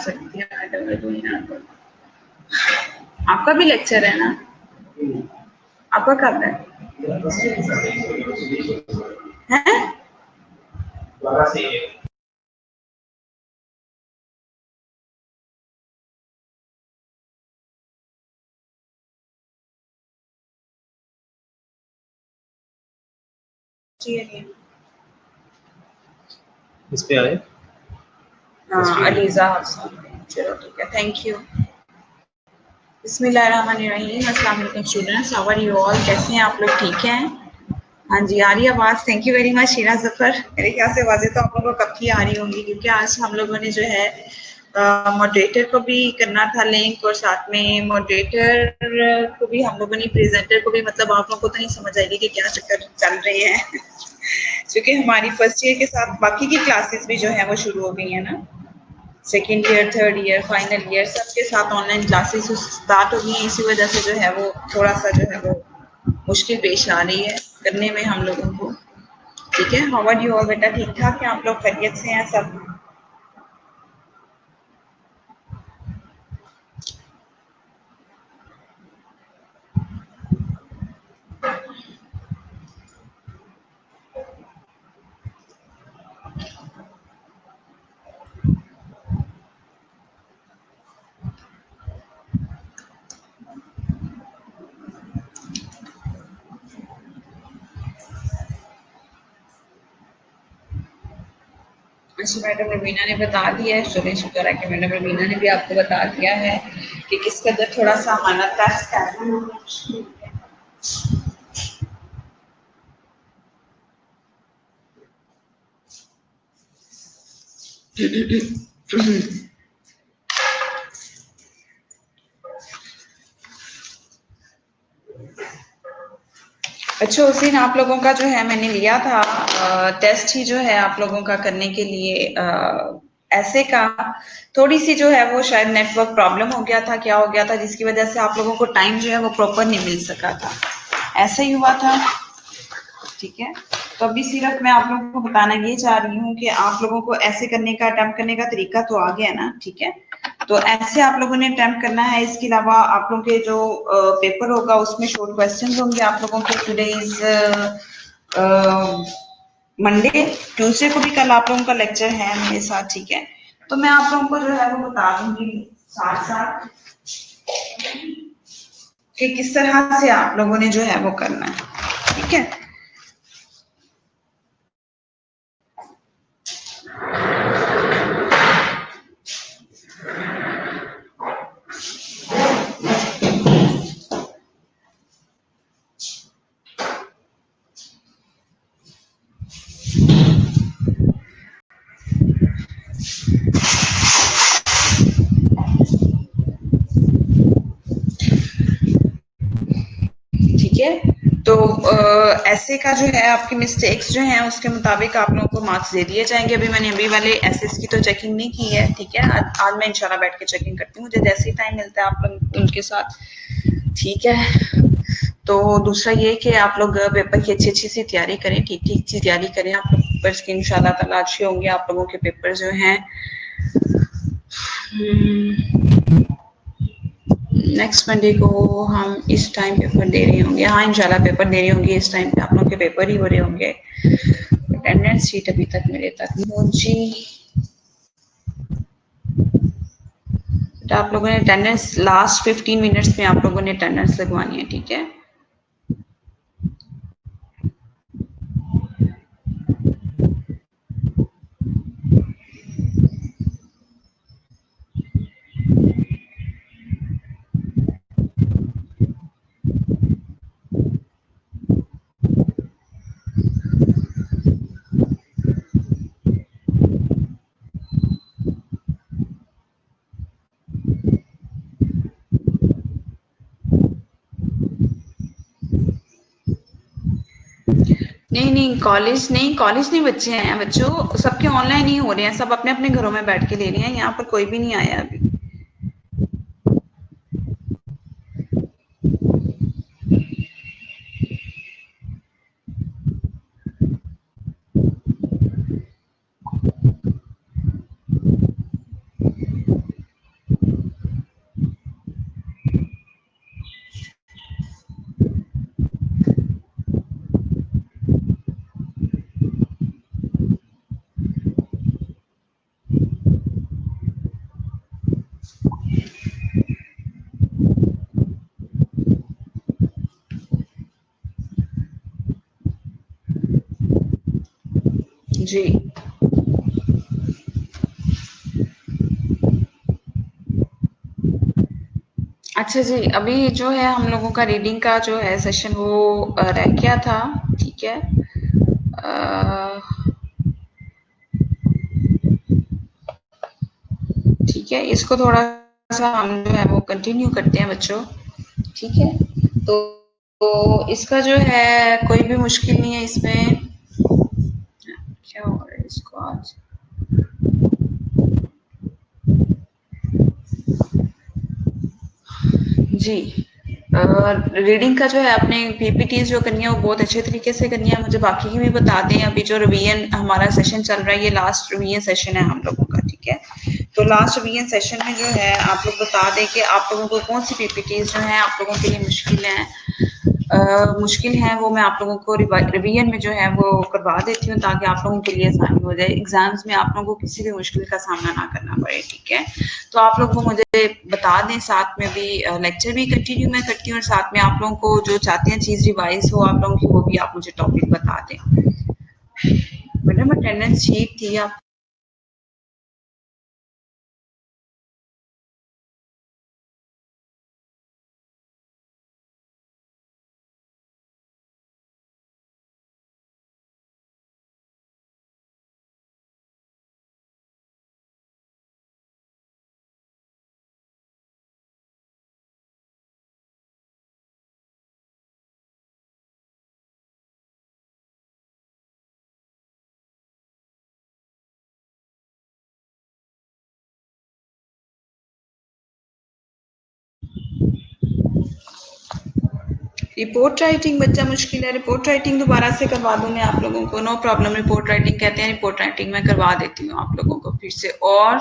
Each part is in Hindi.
सकती है मैडम। आपका भी लेक्चर है ना? आपका कब है? हैं? इस पे आए। अलीजा चलो ठीक है, थैंक यू। बिस्मिल्लाहिर्रहमानिर्रहीम। अस्सलाम वालेकुम students, how are you all? कैसे हैं आप लोग? ठीक हैं? हाँ जी, आ रही है आवाज़। Thank you very much Sheena Zafar. मेरे ख्याल से आवाज़ें तो आप लोगों को कब की आ रही होंगी, क्योंकि आज हम लोगों ने जो है मॉडरेटर को भी करना था लिंक, और साथ में मॉडरेटर को भी हम लोगों ने, प्रेजेंटर को भी, मतलब आप लोगों को तो नहीं समझ आएगी कि क्या चक्कर चल रहे हैं क्योंकि हमारी फर्स्ट ईयर के साथ बाकी की क्लासेस भी जो है वो शुरू हो गई है ना। Second year, third year, final year सबके साथ ऑनलाइन क्लासेस स्टार्ट हो गई हैं। इसी वजह से जो है वो थोड़ा सा जो है वो मुश्किल पेश आ रही है करने में हम लोगों को। ठीक है, हाउ आर यू ऑल? बेटा ठीक ठाक है? आप लोग खैरियत से हैं सब? अच्छा, मैडम रवीना ने बता दिया है। चलिए शुक्र है कि मैडम रवीना ने भी आपको बता दिया है कि किस कदर थोड़ा सा हमारा टेस्ट करना है। अच्छा, उस दिन आप लोगों का जो है मैंने लिया था टेस्ट ही जो है आप लोगों का करने के लिए ऐसे का थोड़ी सी जो है वो शायद नेटवर्क प्रॉब्लम हो गया था, क्या हो गया था, जिसकी वजह से आप लोगों को टाइम जो है वो प्रॉपर नहीं मिल सका था। ऐसा ही हुआ था। ठीक है, तो अभी सिर्फ मैं आप लोगों को बताना ये चाह रही हूँ कि आप लोगों को ऐसे करने का, अटेम्प्ट करने का तरीका तो आ गया ना। ठीक है, तो ऐसे आप लोगों ने अटेम्प्ट करना है। इसके अलावा आप लोगों के जो पेपर होगा उसमें शॉर्ट क्वेश्चन होंगे आप लोगों के। टुडे इज मंडे, ट्यूसडे को भी कल आप लोगों का लेक्चर है मेरे साथ। ठीक है, तो मैं आप लोगों को जो है वो बता दूंगी साथ साथ कि किस तरह से आप लोगों ने जो है वो करना है। ठीक है, ठीक है। तो ऐसे का जो है आपकी मिस्टेक्स जो हैं उसके मुताबिक आप लोगों को मार्क्स दे दिए जाएंगे। अभी मैंने अभी वाले एसेस की तो चेकिंग नहीं की है। ठीक है, आज मैं इंशाल्लाह बैठ के चेकिंग करती हूँ, मुझे जैसे ही टाइम मिलता है आप लोग उनके साथ। ठीक है, तो दूसरा ये कि आप लोग पेपर की अच्छी अच्छी सी तैयारी करें, ठीक ठीक सी तैयारी करें। आप लोग पेपर्स की इंशाल्लाह ताला अच्छे होंगे। आप लोगों के पेपर जो हैं नेक्स्ट मंडे को हम इस टाइम पेपर दे रहे होंगे। हाँ, इंशाल्लाह पेपर दे रहे होंगे इस टाइम पे। आप लोगों के पेपर ही हो रहे होंगे। अटेंडेंस शीट अभी तक मेरे तक नहीं पहुंची। तो आप लोगों ने अटेंडेंस लास्ट 15 मिनट्स में आप लोगों ने अटेंडेंस लगवानी है। ठीक है, नहीं नहीं कॉलेज नहीं, कॉलेज नहीं बच्चे हैं बच्चों, सबके ऑनलाइन ही हो रहे हैं। सब अपने अपने घरों में बैठ के ले रहे हैं। यहाँ पर कोई भी नहीं आया अभी। जी अच्छा जी, अभी जो है हम लोगों का रीडिंग का जो है सेशन वो रह गया था, ठीक है। ठीक है, इसको थोड़ा-सा हम जो है वो कंटिन्यू करते हैं बच्चों, ठीक है। तो इसका जो है कोई भी मुश्किल नहीं है इसमें। क्या हो रहा है इसको आज? जी रीडिंग का जो है आपने पीपीटीज जो करनी है वो बहुत अच्छे तरीके से करनी है। मुझे बाकी की भी बता दें। अभी जो रिवीजन हमारा सेशन चल रहा है ये लास्ट रिवीजन सेशन है हम लोगों का, ठीक है। तो लास्ट रिवीजन सेशन में जो है आप लोग बता दें कि आप लोगों को कौन सी पीपीटीज जो है आप लोगों के लिए मुश्किल है वो मैं आप लोगों को रिवीजन में जो है वो करवा देती हूँ ताकि आप लोगों के लिए आसानी हो जाए। एग्जाम्स में आप लोगों को किसी भी मुश्किल का सामना ना करना पड़े, ठीक है। तो आप लोग को मुझे बता दें, साथ में भी लेक्चर भी कंटिन्यू मैं करती हूँ और साथ में आप लोगों को जो चाहते हैं चीज़ रिवाइज हो आप लोगों की वो भी आप मुझे टॉपिक बता दें। मैडम अटेंडेंस ठीक थी आप रिपोर्ट राइटिंग बच्चा मुश्किल है। रिपोर्ट राइटिंग दोबारा से करवा दूं मैं आप लोगों को, नो प्रॉब्लम। रिपोर्ट राइटिंग कहते हैं, रिपोर्ट राइटिंग मैं करवा देती हूँ आप लोगों को फिर से। और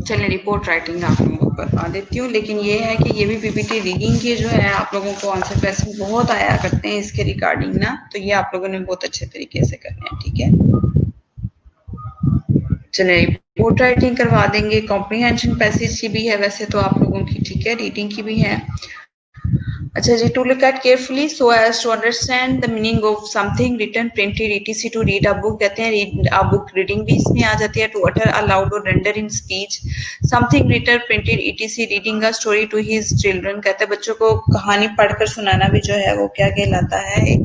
चलिए रिपोर्ट राइटिंग आप लोगों को करवा देती हूँ। लेकिन ये है कि ये भी पीपीटी रीडिंग के जो है आप लोगों को आंसर क्वेश्चन बहुत आया करते हैं इसके रिगार्डिंग ना, तो ये आप लोगों ने बहुत अच्छे तरीके से करने हैं, ठीक है। चलिए रिपोर्ट राइटिंग करवा देंगे। कॉम्प्रीहेंशन पैसेज की भी है वैसे तो आप लोगों की, ठीक है। रीडिंग की भी है। अच्छा जी, to look at carefully so as to understand the meaning of something written printed etc. To read a book कहते हैं, रीड अ बुक रीडिंग भी इसमें आ जाती है। टू अटर अलाउड और render in speech something written printed etc. Reading a story to his children कहते हैं बच्चों को कहानी पढ़कर सुनाना भी जो है वो क्या कहलाता है, एक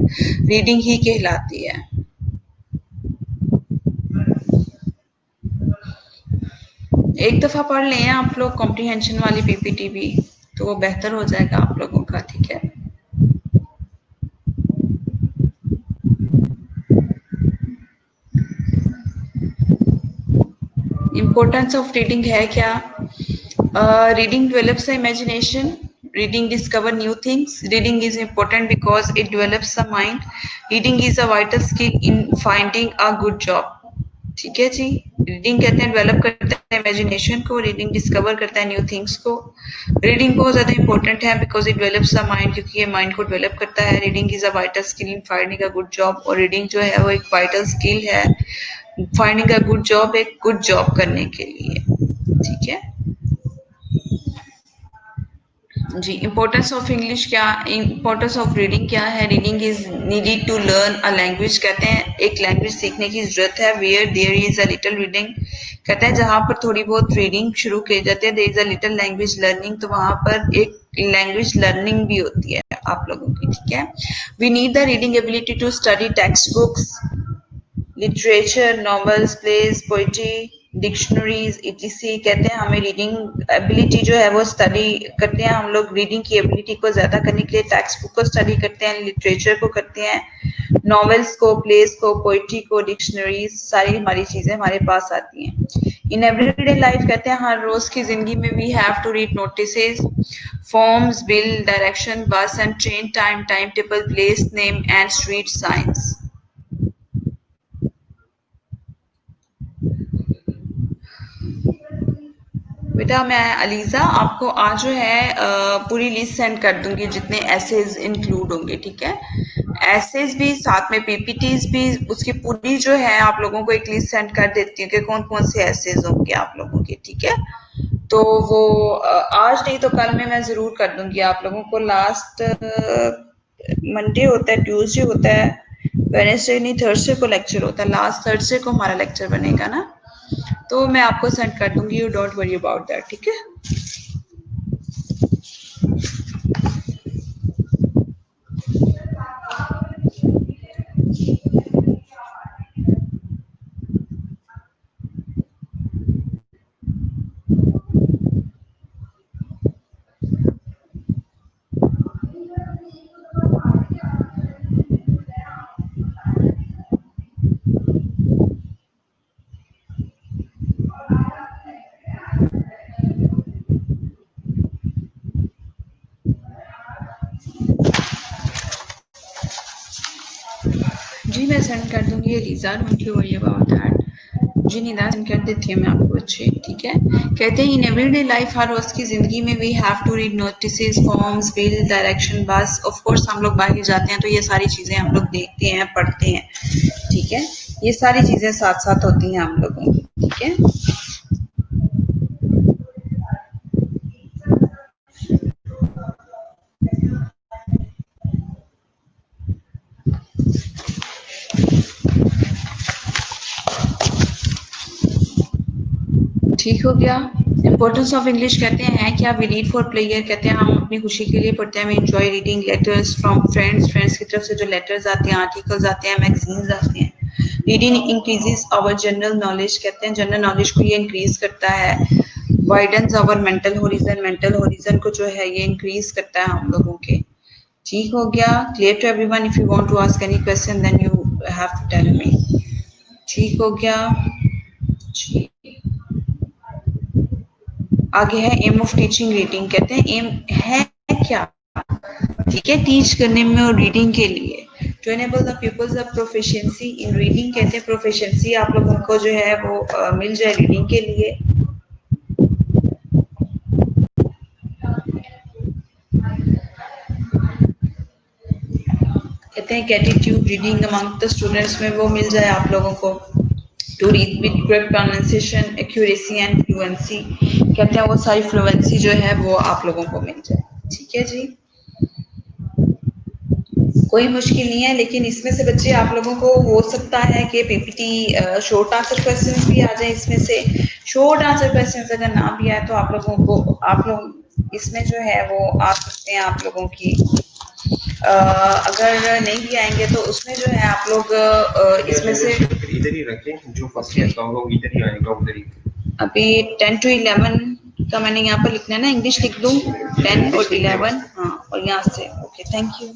रीडिंग ही कहलाती है। एक दफा पढ़ लें आप लोग कॉम्प्रीहेंशन वाली पीपीटी भी, तो वो बेहतर हो जाएगा आप लोगों का, ठीक है। इम्पोर्टेंस ऑफ रीडिंग है क्या? Reading develops the imagination, reading discover new things, reading is important because it develops the mind, reading is a vital skill in finding a good job. ठीक है जी। रीडिंग कहते हैं डेवलप करता है इमेजिनेशन को, रीडिंग डिस्कवर करता है न्यू थिंग्स को। रीडिंग बहुत ज्यादा इंपॉर्टेंट है because it develops the mind, क्योंकि ये माइंड को डेवलप करता है। Reading is a vital skill in finding a good job, और रीडिंग जो है वो एक वाइटल स्किल है फाइंडिंग अ गुड जॉब, एक गुड जॉब करने के लिए, ठीक है जी। इम्पोर्टेंस ऑफ इंग्लिश क्या, इम्पोर्टेंस ऑफ रीडिंग क्या है? Reading is needed to learn a language, कहते हैं एक लैंग्वेज सीखने की जरूरत है। Where there is a little reading, कहते हैं जहां पर थोड़ी बहुत रीडिंग शुरू की जाती है, there is a little language learning, तो वहां पर एक लैंग्वेज लर्निंग भी होती है आप लोगों की, ठीक है। We need the reading ability to study text books, literature, novels, plays, poetry, dictionaries etc। कहते हैं हमें रीडिंग एबिलिटी जो है वो स्टडी करते हैं हम लोग। रीडिंग की एबिलिटी को ज्यादा करने के लिए टेक्स्ट बुक को स्टडी करते हैं, लिटरेचर को करते हैं, नॉवेल्स को, प्लेस को, पोइट्री को, डिक्शनरीज, सारी हमारी चीजें हमारे पास आती हैं। इन एवरीडे लाइफ कहते हैं हर रोज की जिंदगी में we have to read notices, forms, bill, direction, bus and train time, time table, place name and street signs. बेटा मैं अलीज़ा आपको आज जो है पूरी लिस्ट सेंड कर दूंगी जितने एसेज इंक्लूड होंगे, ठीक है। एसेज भी साथ में पीपीटीज भी, उसकी पूरी जो है आप लोगों को एक लिस्ट सेंड कर देती हूँ कि कौन कौन से एसेज होंगे आप लोगों के, ठीक है। तो वो आज नहीं तो कल में मैं ज़रूर कर दूंगी आप लोगों को। लास्ट मंडे होता है, ट्यूसडे होता है, वेडनेसडे नहीं थर्सडे को लेक्चर होता है। लास्ट थर्सडे को हमारा लेक्चर बनेगा ना, तो मैं आपको सेंड कर दूंगी, you don't worry about that, ठीक है। जी मैं सेंड कर दूंगी Eliza, don't you worry about that. जी निदा सेंड कर देती हूँ मैं आपको, अच्छे, ठीक है। कहते हैं इन एवरीडे लाइफ, हर रोज की जिंदगी में we have to read notices, forms, bill, direction, बस ऑफ कोर्स हम लोग बाहर जाते हैं तो ये सारी चीजें हम लोग देखते हैं, पढ़ते हैं, ठीक है। ये सारी चीजें साथ साथ होती हैं हम लोगों की, ठीक है। ठीक हो गया। इम्पोर्टेंस ऑफ इंग्लिश कहते हैं क्या, वी रीड फॉर प्लेयर, कहते हैं हम अपनी खुशी के लिए पढ़ते हैं। We enjoy reading letters from friends, friends की तरफ से जो लेटर्स आते हैं, आर्टिकल्स आते हैं, मैगजीन्स आते हैं। Reading increases our general knowledge, कहते हैं जनरल नॉलेज को ये इंक्रीज करता है। Widens our mental horizon, mental horizon को जो है ये इंक्रीज करता है हम लोगों के। ठीक हो गया। Clear to everyone, if you want to ask any question then you have to tell me. ठीक हो गया जी। आगे है एम ऑफ टीचिंग रीडिंग, कहते हैं एम है क्या, ठीक है, टीच करने में और रीडिंग के लिए। To enable the peoples of proficiency in reading, कहते हैं प्रोफिशिएंसी आप लोगों को जो है वो मिल जाए रीडिंग के लिए। कहते हैं attitude reading among the students में वो मिल जाए आप लोगों को। To read with correct pronunciation, accuracy and fluency, कहते हैं वो सारी फ्लुएंसी जो है वो आप लोगों को मिल जाए, ठीक है जी। कोई मुश्किल नहीं है, लेकिन इसमें से बच्चे आप लोगों को हो सकता है कि पीपीटी शॉर्ट आंसर क्वेश्चंस भी आ जाए। इसमें से शॉर्ट आंसर क्वेश्चंस अगर ना भी आए तो आप लोगों को, आप लोग इसमें जो है वो आ सकते हैं आप लोगों की। अगर नहीं भी आएंगे तो उसमें जो है आप लोग इसमें से इधर ही रखें, जो फर्स्ट ईयर का होगा इधर ही आएगा, उधर ही। अभी 10 to 11 का मैंने यहाँ पर लिखना है ना, इंग्लिश लिख दूँ 10 और 11, हाँ, और यहाँ से ओके, थैंक यू।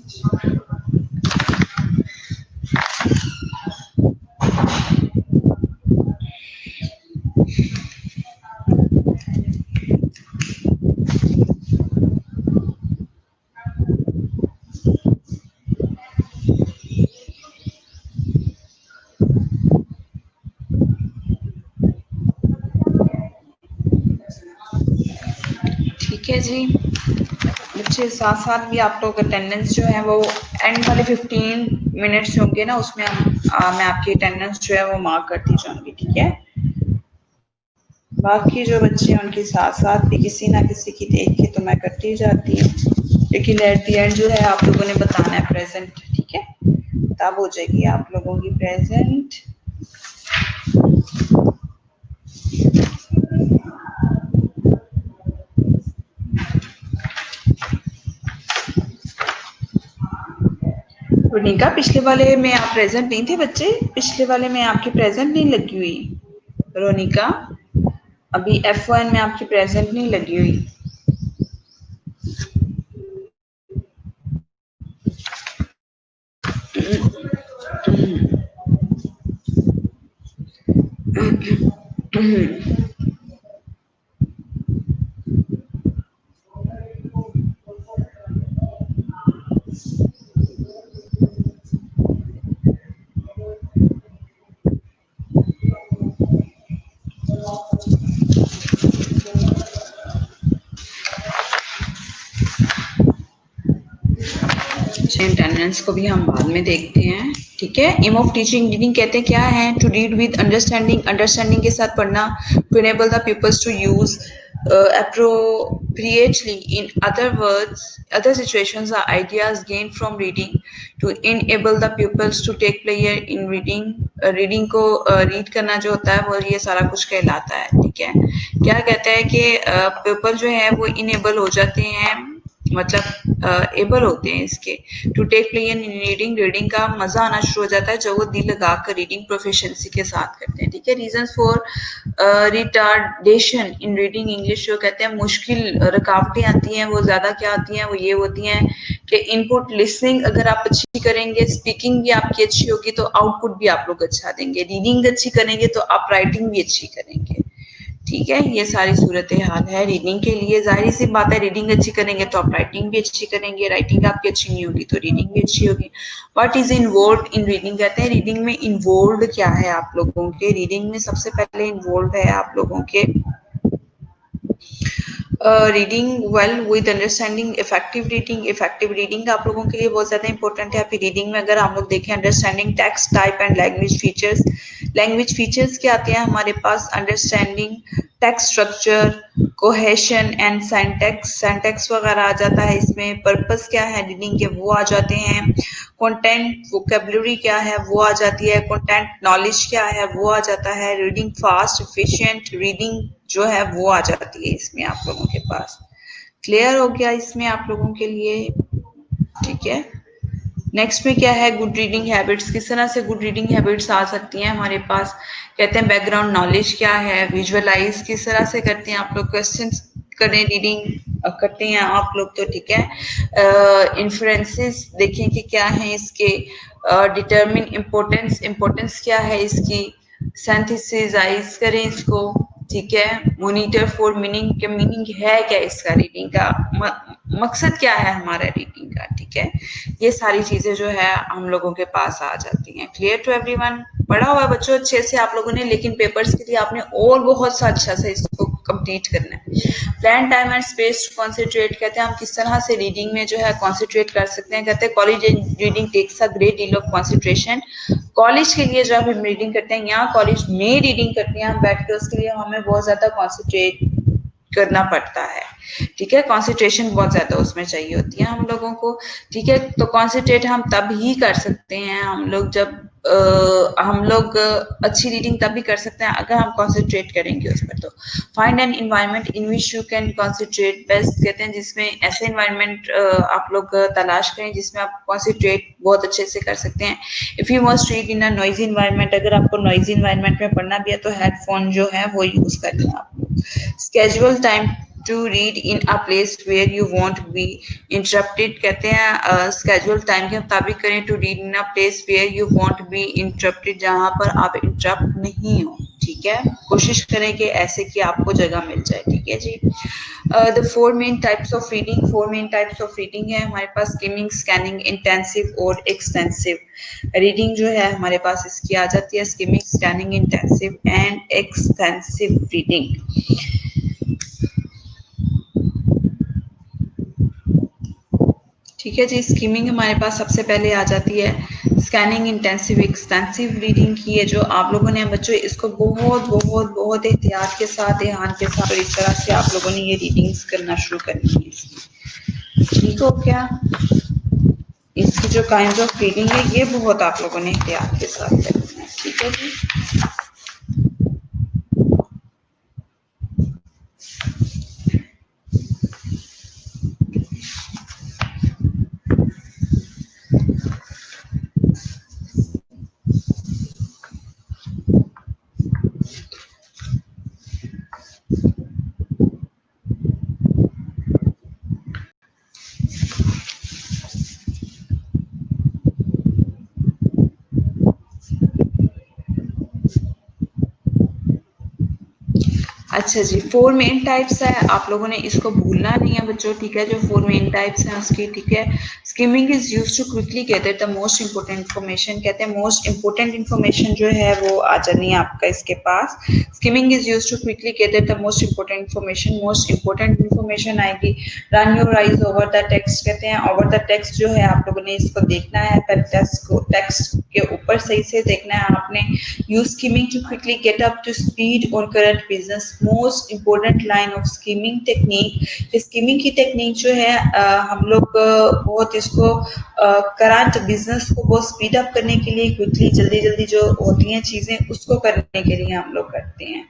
ठीक है जी बच्चे, साथ साथ भी आप लोग अटेंडेंस जो है वो एंड वाले 15 मिनट्स होंगे ना, उसमें मैं आपकी अटेंडेंस जो है वो मार्क करती जाऊंगी, ठीक है। बाकी जो बच्चे हैं उनके साथ साथ भी किसी ना किसी की देख के तो मैं करती जाती हूँ, लेकिन एट द एंड जो है आप लोगों ने बताना है प्रेजेंट, ठीक है। तब हो जाएगी आप लोगों की प्रेजेंट। रोनिका, पिछले वाले में आप प्रेजेंट नहीं थे बच्चे, पिछले वाले में आपकी प्रेजेंट नहीं लगी हुई। रोनिका, अभी F1 में आपकी प्रेजेंट नहीं लगी हुई। अटेंडेंस को भी हम बाद में देखते हैं, ठीक है। एम ऑफ टीचिंग रीडिंग कहते हैं क्या है, to read with understanding, understanding के साथ पढ़ना, to enable the peoples to use appropriately, in other words, other situations are ideas gained from reading to enable the pupils to take pleasure in reading. Reading को रीड करना जो होता है वो ये सारा कुछ कहलाता है, ठीक है। क्या कहते हैं कि पीपल जो है वो इनेबल हो जाते हैं, मतलब एबल होते हैं इसके, to take pleasure in reading, reading का मजा आना शुरू हो जाता है जब वो दिल लगा कर रीडिंग प्रोफिशिएंसी के साथ करते हैं, ठीक है। Reasons for retardation in reading English जो कहते हैं मुश्किल रुकावटें आती हैं, वो ज्यादा क्या आती हैं, वो ये होती हैं कि इनपुट लिसनिंग अगर आप अच्छी करेंगे, स्पीकिंग भी आपकी अच्छी होगी तो आउटपुट भी आप लोग अच्छा देंगे, रीडिंग अच्छी करेंगे तो आप राइटिंग भी अच्छी करेंगे, ठीक है। ये सारी सूरत हाल है रीडिंग के लिए। जाहिर सी बात है रीडिंग अच्छी करेंगे तो आप राइटिंग भी अच्छी करेंगे, राइटिंग आपकी अच्छी नहीं होगी तो रीडिंग भी अच्छी होगी। What is involve in reading कहते हैं रीडिंग में इन्वॉल्व क्या है आप लोगों के, रीडिंग में सबसे पहले इन्वॉल्व है आप लोगों के reading well with understanding, effective reading आप लोगों के लिए बहुत ज्यादा इंपॉर्टेंट है। अभी रीडिंग में अगर हम लोग देखें understanding text type and language features क्या आते हैं हमारे पास, understanding text structure, cohesion and syntax वगैरह आ जाता है इसमें। पर्पस क्या है रीडिंग के वो आ जाते हैं। कंटेंट वोकेबलरी क्या है वो आ जाती है। कंटेंट नॉलेज क्या है वो आ जाता है। रीडिंग फास्ट एफिशिएंट रीडिंग जो है वो आ जाती है इसमें आप लोगों के पास। क्लियर हो गया इसमें आप लोगों के लिए, ठीक है। नेक्स्ट में क्या है, गुड रीडिंग हैबिट्स, किस तरह से गुड रीडिंग हैबिट्स आ सकती हैं हमारे पास। कहते हैं बैकग्राउंड नॉलेज क्या है, विजुअलाइज किस तरह से करते हैं आप लोग, क्वेश्चन करें रीडिंग करते हैं आप लोग तो ठीक है। इन्फ्लुएंसेस देखें कि क्या है इसके, डिटरमिन इम्पोर्टेंस क्या है इसकी, सिंथेसाइज करें इसको, ठीक है। मॉनिटर फॉर मीनिंग के मीनिंग है क्या इसका, रीडिंग का मकसद क्या है हमारा रीडिंग का, ठीक है। ये सारी चीजें जो है हम लोगों के पास आ जाती हैं। क्लियर टू एवरीवन, पढ़ा हुआ है बच्चों अच्छे से आप लोगों ने, लेकिन पेपर्स के लिए आपने और बहुत सा अच्छा से इसको कंप्लीट करना है। Plan time and space to concentrate, कहते हैं हम किस तरह से रीडिंग में जो है कॉन्सेंट्रेट कर सकते हैं। कहते हैं college reading takes a great deal of concentration, college के लिए जब हम रीडिंग करते हैं या कॉलेज में रीडिंग करते हैं हम बैठ के, उसके लिए हमें बहुत ज्यादा कॉन्सेंट्रेट करना पड़ता है, ठीक है। कॉन्सेंट्रेशन बहुत ज्यादा उसमें चाहिए होती है हम लोगों को, ठीक है। तो कॉन्सेंट्रेट हम तब ही कर सकते हैं हम लोग जब हम लोग अच्छी रीडिंग तब भी कर सकते हैं अगर हम कॉन्सेंट्रेट करेंगे उस पर। तो find an environment in which you can concentrate best, कहते हैं जिसमें ऐसे इन्वायरमेंट आप लोग तलाश करें जिसमें आप कॉन्सेंट्रेट बहुत अच्छे से कर सकते हैं। If you must read in a noisy environment, अगर आपको नॉइजी इन्वायरमेंट में पढ़ना भी है तो हेडफोन जो है वो यूज करें आप। Schedule time to read in a place where you won't be interrupted, कहते हैं स्केड्यूल टाइम के मुताबिक करें to read in a place where you won't be interrupted, जहां पर आप इंटरप्ट नहीं हो, ठीक है। कोशिश करें कि ऐसे कि आपको जगह मिल जाए, ठीक है जी। The four main types of reading है हमारे पास, स्किमिंग, स्कैनिंग, इंटेंसिव और एक्सटेंसिव रीडिंग जो है हमारे पास इसकी आ जाती है। Skimming, scanning, intensive and extensive reading, ठीक है जी। स्कीमिंग हमारे पास सबसे पहले आ जाती है। स्कैनिंग, इंटेंसिव, एक्सटेंसिव रीडिंग की है जो आप लोगों ने बच्चों इसको बहुत बहुत बहुत एहतियात के साथ, ध्यान के साथ और इस तरह से आप लोगों ने ये रीडिंग्स करना शुरू करनी है इसकी, ठीक हो क्या। इसकी जो काइंड ऑफ रीडिंग है ये बहुत आप लोगों ने एहतियात के साथ करनी है, ठीक है जी। अच्छा जी, 4 मेन टाइप्स है, आप लोगों ने इसको भूलना नहीं है बच्चों, ठीक है? जो 4 मेन टाइप्स हैं उसकी, ठीक है? Skimming is used to quickly gather the most important information, कहते हैं मोस्ट इम्पोर्टेंट इन्फॉर्मेशन जो है वो आ जानी है आपका इसके पास। Skimming is used to quickly gather the most important information आएगी। Run your eyes over the text, कहते हैं ओवर द टेक्स्ट जो है आप लोगों ने इसको देखना है, टेक्स्ट के ऊपर सही से देखना है आपने। Use skimming to quickly get up to speed on current business, most important line of skimming technique. Skimming की टेक्निक जो है हम लोग बहुत इसको करंट बिजनेस को बहुत स्पीड अप करने के लिए, क्विकली जल्दी जल्दी जो होती हैं चीजें उसको करने के लिए हम लोग करते हैं।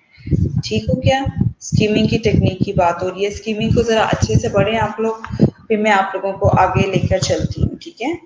ठीक हो गया? स्किमिंग की टेक्निक की बात हो रही है, स्किमिंग को जरा अच्छे से पढ़ें आप लोग, फिर मैं आप लोगों को आगे लेकर चलती हूँ, ठीक है?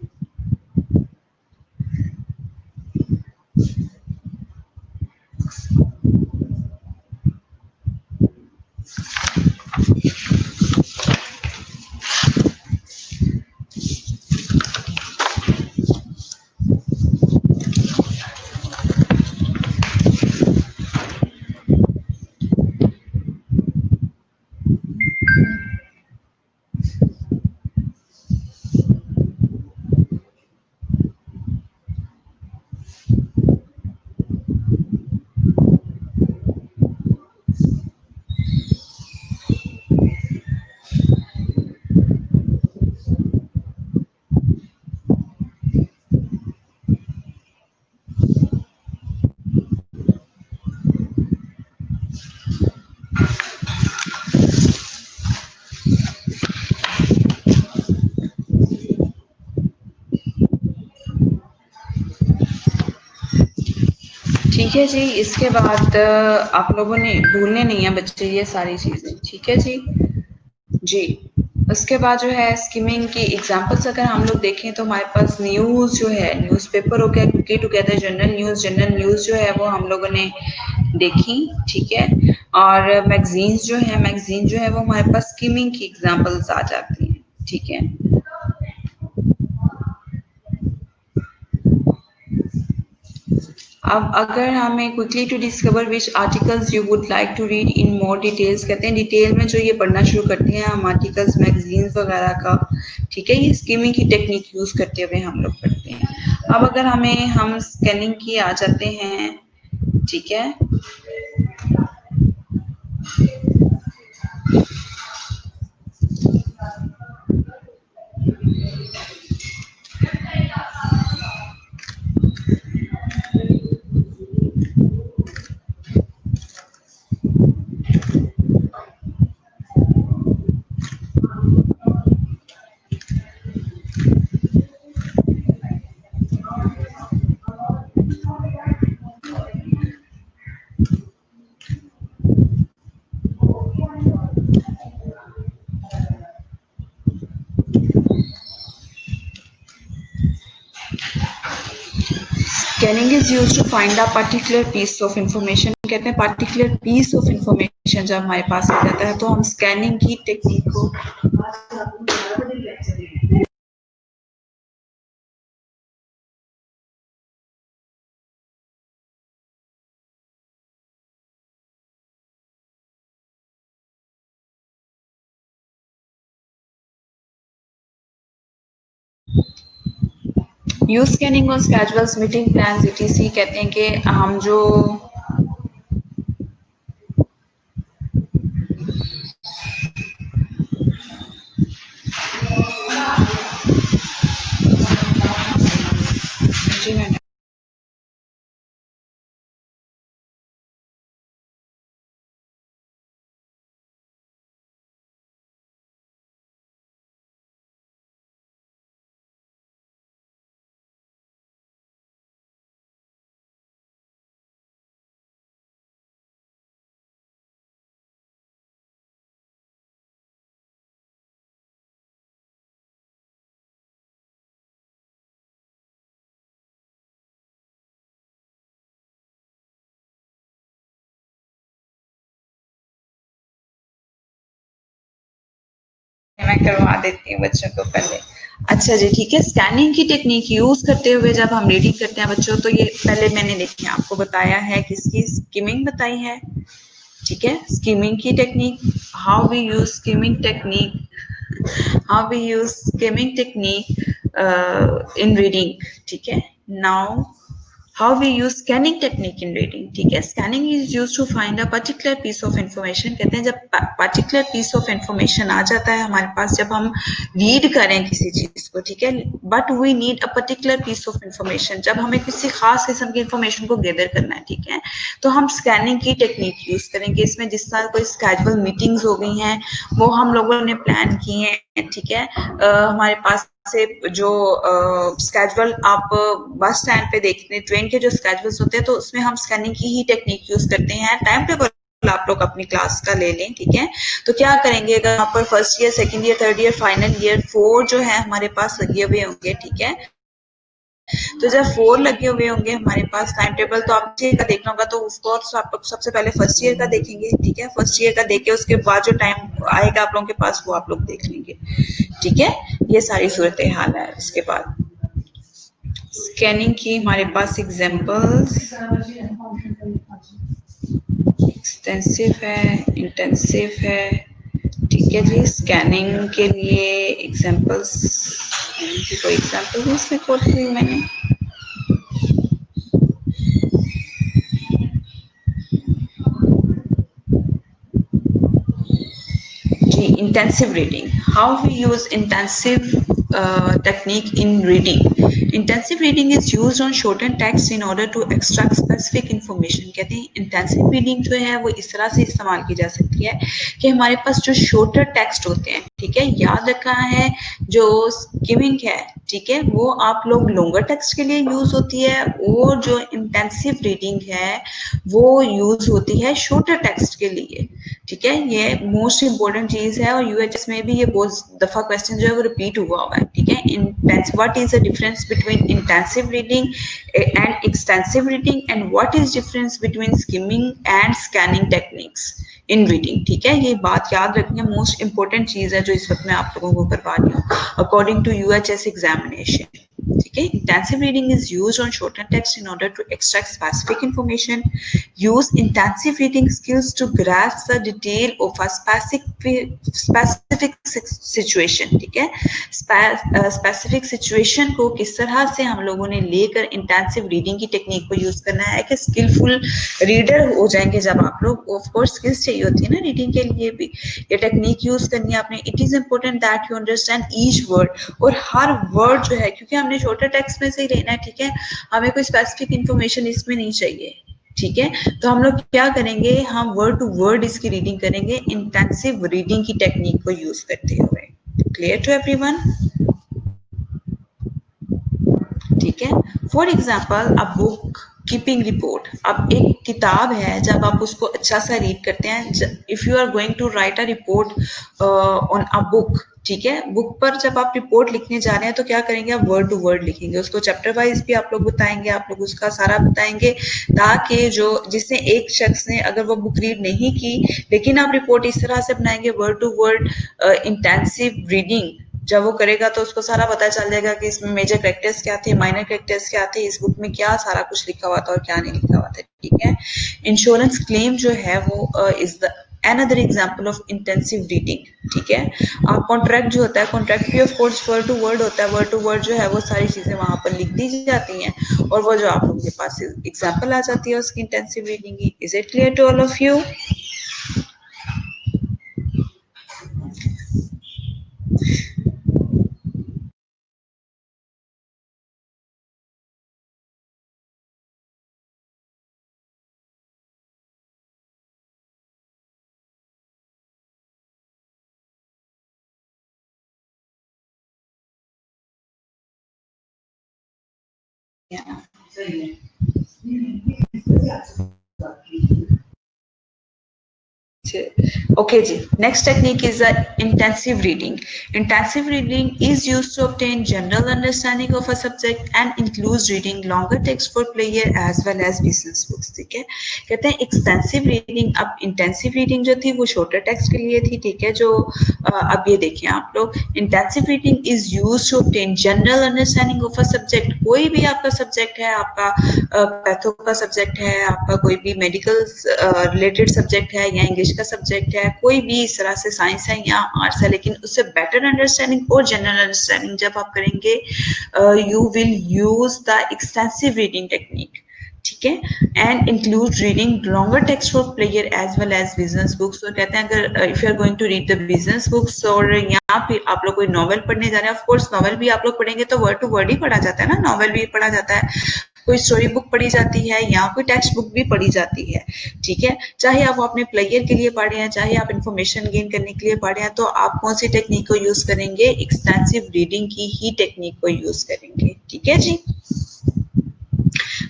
ठीक है जी, इसके बाद आप लोगों ने भूलने नहीं है बच्चे ये सारी चीजें, ठीक है जी? जी, उसके बाद जो है स्किमिंग की एग्जांपल्स अगर हम लोग देखें तो हमारे पास न्यूज़ जो है, न्यूज़पेपर हो गया, क्विकली टुगेदर जनरल न्यूज़ जो है वो हम लोगों ने देखी, ठीक है? और मैगज़ीन्स जो है वो हमारे पास स्किमिंग की एग्जांपल्स आ जाती हैं, ठीक है? अब अगर हमें quickly to discover which articles you would like to read in more details, कहते हैं डिटेल में जो ये पढ़ना शुरू करते हैं हम आर्टिकल्स मैगजीन्स वगैरह का, ठीक है? ये स्किमिंग की टेक्निक यूज़ करते हुए हम लोग पढ़ते हैं। अब अगर हम स्कैनिंग की आ जाते हैं, ठीक है? Scanning is use to find a particular piece of information, कहते हैं पर्टिकुलर पीस ऑफ इंफॉर्मेशन जब हमारे पास आ जाता है तो हम स्कैनिंग की टेक्निक को use scanning on schedules meeting plans etc, कहते हैं कि हम जो जी मैंने करवा देती हूँ बच्चों को पहले। अच्छा जी, ठीक है। स्कैनिंग की टेक्निक यूज करते हुए जब हम रीडिंग करते हैं बच्चों, तो ये पहले मैंने देखिए आपको बताया है किसकी स्किमिंग बताई है, ठीक है, स्कीमिंग की technique, how we use skimming technique, how we use skimming technique in reading. ठीक है, now how we use scanning technique in reading. ठीक है, scanning is used to find a particular piece of information. कहते हैं जब particular piece of information आ जाता है हमारे पास जब हम रीड करें किसी चीज को, ठीक है, but we need a particular piece of information, जब हमें किसी खास किस्म की इंफॉर्मेशन को गैदर करना है, ठीक है, तो हम स्कैनिंग की टेक्निक यूज करेंगे। इसमें जिस तरह कोई स्केजुअल मीटिंग्स हो गई हैं वो हम लोगों ने प्लान की हैं, ठीक है, हमारे पास से जो स्केजुअल आप बस स्टैंड पे देखते हैं, ट्रेन के जो स्केजुअल्स होते हैं, तो उसमें हम स्कैनिंग की ही टेक्निक यूज करते हैं। टाइम टेबल आप लोग अपनी क्लास का ले लें, ठीक है, तो क्या करेंगे, अगर यहाँ पर first year, second year, third year, final year, 4 जो है हमारे पास लगे हुए होंगे, ठीक है, तो जब 4 लगे हुए होंगे हमारे पास टाइम टेबल, तो आप का देखना होगा, तो उसको आप लोग सबसे पहले फर्स्ट ईयर का देखेंगे, ठीक है, फर्स्ट ईयर का देख के उसके बाद जो टाइम आएगा आप लोगों के पास वो आप लोग देख लेंगे, ठीक है, ये सारी सूरत हाल है। उसके बाद स्कैनिंग की हमारे पास एग्जांपल्स एक्सटेंसिव है, इंटेंसिव है, ठीक है जी। स्कैनिंग के लिए एग्जांपल्स, कोई एग्जांपल इसमें कोट की मैंने, intensive reading, how we use intensive technique in reading. Intensive reading is used on shortened text in order to extract specific information. कहते हैं intensive reading जो है वो इस तरह से इस्तेमाल की जा सकती है कि हमारे पास जो shorter text होते हैं, ठीक है, याद रखना है जो skimming है, ठीक है, वो आप लोग longer text के लिए यूज होती है, और जो intensive reading है वो यूज होती है shorter text के लिए, ठीक है, ये मोस्ट इंपॉर्टेंट चीज है, और यूएचएस में भी ये बहुत दफा क्वेश्चन जो है वो रिपीट हुआ है, ठीक है। Intense, what is the difference between intensive reading and extensive reading, and what is difference between skimming and scanning techniques in reading, ठीक है, ये बात याद रखनी है, मोस्ट इंपॉर्टेंट चीज है जो इस वक्त मैं आप लोगों को करवा रही हूँ अकॉर्डिंग टू यूएचएस एग्जामिनेशन, ठीक है। Intensive reading is used on shorten text in order to extract specific information, use intensive reading skills to grasp the detail of a specific situation, ठीक है, स्पेसिफिक सिचुएशन को किस तरह से हम लोगों ने लेकर इंटेंसिव रीडिंग की टेक्निक को यूज करना है कि स्किलफुल रीडर हो जाएंगे जब आप लोग। ऑफ कोर्स स्किल्स चाहिए होती है ना रीडिंग के लिए भी, ये टेक्निक यूज करनी है आपने। It is important that you understand each word, और हर वर्ड जो है, क्योंकि हमने छोटे टेक्स्ट में से ही लेना है, ठीक है, हमें कोई स्पेसिफिक इंफॉर्मेशन इसमें नहीं चाहिए, ठीक है, तो हम लोग क्या करेंगे, हम वर्ड टू वर्ड इसकी रीडिंग करेंगे इंटेंसिव रीडिंग की टेक्निक को यूज करते हुए। Clear to everyone? ठीक है, for example a book keeping report, अब एक किताब है, जब आप उसको अच्छा सा रीड करते हैं, if you are going to write a report on a book, ठीक है, बुक पर जब आप रिपोर्ट लिखने जा रहे हैं तो क्या करेंगे, आप वर्ड टू वर्ड लिखेंगे, उसको चैप्टर वाइज भी आप लोग बताएंगे, आप लोग उसका सारा बताएंगे, ताकि जो जिसने एक शख्स ने अगर वो बुक रीड नहीं की, लेकिन आप रिपोर्ट इस तरह से बनाएंगे word to word intensive reading, जब वो करेगा तो उसको सारा पता चल जाएगा कि इसमें मेजर कैरेक्टर्स क्या थे, माइनर कैरेक्टर्स क्या थे, इस बुक में क्या सारा कुछ लिखा हुआ था और क्या नहीं लिखा हुआ था, ठीक है। इंश्योरेंस क्लेम जो है वो is the another example of intensive reading, ठीक है। कॉन्ट्रैक्ट जो होता है, कॉन्ट्रैक्ट भी of course word to word होता है, वर्ड टू वर्ड जो है वो सारी चीजें वहां पर लिख दी जाती हैं, और वो जो आप लोगों के पास एग्जाम्पल आ जाती है उसकी इंटेंसिव रीडिंग की। Is it clear to all of you? Okay ji. Next technique is intensive reading. Intensive reading is used to obtain general understanding of a subject and includes reading longer text for player as well as business books. ठीक है, कहते हैं extensive reading. अब intensive reading जो थी वो छोटे टेक्स्ट के लिए थी, ठीक है, जो अब ये देखिए आप लोग, intensive reading is used to obtain general understanding of a subject. कोई भी आपका सब्जेक्ट है, आपका पैथो का सब्जेक्ट है, आपका कोई भी मेडिकल रिलेटेड सब्जेक्ट है या इंग्लिश का सब्जेक्ट है, कोई भी इस तरह से साइंस है या आर्ट्स है, लेकिन उससे बेटर अंडरस्टैंडिंग और जनरल अंडरस्टैंडिंग जब आप करेंगे, you will use the extensive reading technique, ठीक है, and include reading longer text for pleasure as well as business books. तो कहते हैं अगर if you are going to read the business books और यहाँ पे आप लोग कोई नॉवल पढ़ने जा रहे हैं, ऑफ कोर्स नॉवल भी आप लोग पढ़ेंगे तो वर्ड टू वर्ड ही पढ़ा जाता है ना, नॉवल भी पढ़ा जाता है, कोई स्टोरी बुक पढ़ी जाती है या कोई टेक्स्ट बुक भी पढ़ी जाती है, ठीक है, चाहे आप अपने प्लेयर के लिए पढ़े हैं, चाहे आप इंफॉर्मेशन गेन करने के लिए पढ़े हैं, तो आप कौन सी टेक्निक को यूज करेंगे, एक्सटेंसिव रीडिंग की ही टेक्निक को यूज करेंगे, ठीक है जी।